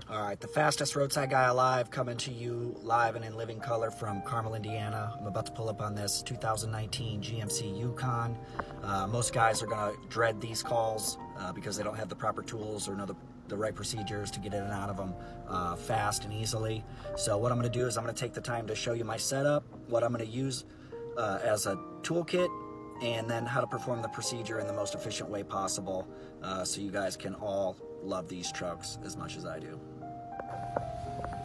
All right, the fastest roadside guy alive, coming to you live and in living color from Carmel, Indiana. I'm about to pull up on this 2019 GMC Yukon. Most guys are gonna dread these calls because they don't have the proper tools or know the right procedures to get in and out of them fast and easily. So what I'm gonna do is I'm gonna take the time to show you my setup, what I'm gonna use as a toolkit, and then how to perform the procedure in the most efficient way possible so you guys can all love these trucks as much as I do.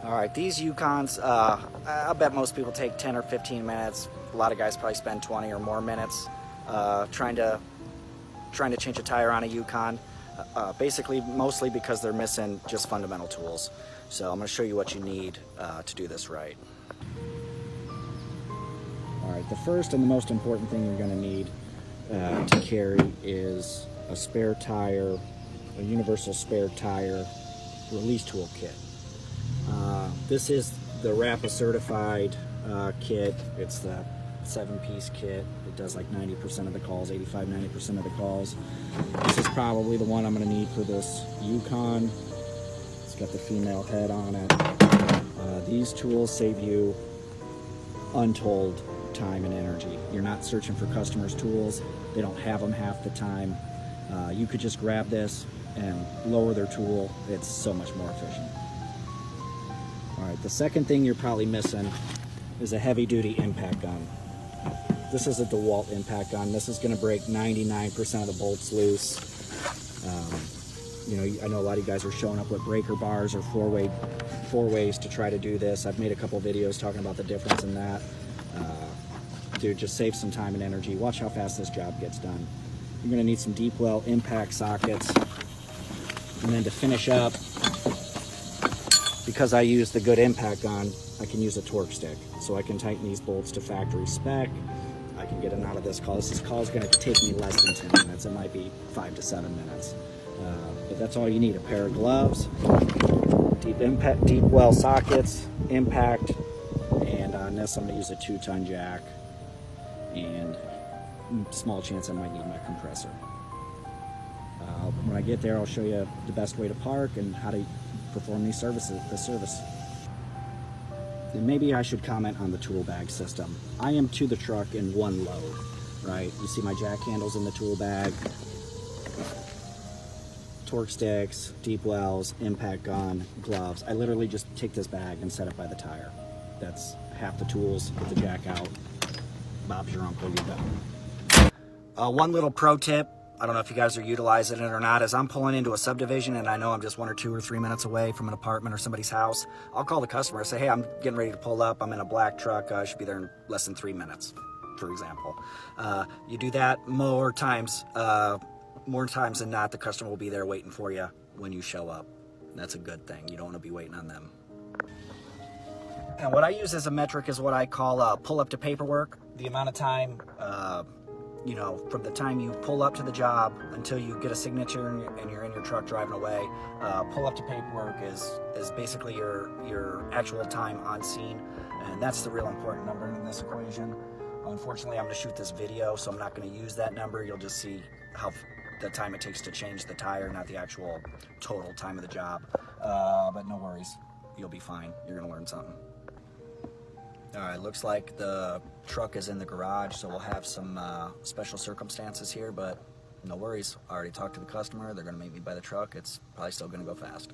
All right, these Yukons, I bet most people take 10 or 15 minutes. A lot of guys probably spend 20 or more minutes trying to change a tire on a Yukon. Basically, mostly because they're missing just fundamental tools. So I'm gonna show you what you need to do this right. All right, the first and the most important thing you're gonna need to carry is a spare tire, a universal spare tire release tool kit. This is the RAPA certified kit. It's the 7-piece kit. It does like 90% of the calls, 85–90% of the calls. This is probably the one I'm going to need for this Yukon. It's got the female head on it. These tools save you untold time and energy. You're not searching for customers' tools. They don't have them half the time. You could just grab this and lower their tool. It's so much more efficient. All right, the second thing you're probably missing is a heavy-duty impact gun. This is a DeWalt impact gun. This is going to break 99% of the bolts loose. You know, I know a lot of you guys are showing up with breaker bars or four ways to try to do this. I've made a couple videos talking about the difference in that. Dude, just save some time and energy. Watch how fast this job gets done. You're going to need some deep well impact sockets. And then to finish up, because I use the good impact gun, I can use a torque stick. So I can tighten these bolts to factory spec. I can get them out of this call. This call is going to take me less than 10 minutes. It might be 5 to 7 minutes. But that's all you need. A pair of gloves, deep well sockets, impact, and on this I'm going to use a 2-ton jack, and small chance I might need my compressor. When I get there, I'll show you the best way to park and how to perform this service. And maybe I should comment on the tool bag system. I am to the truck in one load, right? You see my jack handles in the tool bag, torque sticks, deep wells, impact gun, gloves. I literally just take this bag and set it by the tire. That's half the tools, get the jack out. Bob's your uncle, you're done. One little pro tip, I don't know if you guys are utilizing it or not, as I'm pulling into a subdivision and I know I'm just 1 or 2 or 3 minutes away from an apartment or somebody's house, I'll call the customer and say, hey, I'm getting ready to pull up. I'm in a black truck. I should be there in less than 3 minutes, for example. You do that more times than not, the customer will be there waiting for you when you show up. That's a good thing. You don't want to be waiting on them. And what I use as a metric is what I call pull up to paperwork. The amount of time, you know, from the time you pull up to the job until you get a signature and you're in your truck driving away. Pull up to paperwork is basically your actual time on scene, and that's the real important number in this equation. Unfortunately, I'm going to shoot this video, so I'm not going to use that number. You'll just see how the time it takes to change the tire, not the actual total time of the job. But no worries, you'll be fine. You're going to learn something. All right, looks like the truck is in the garage, so we'll have some special circumstances here, but no worries. I already talked to the customer. They're going to meet me by the truck. It's probably still going to go fast.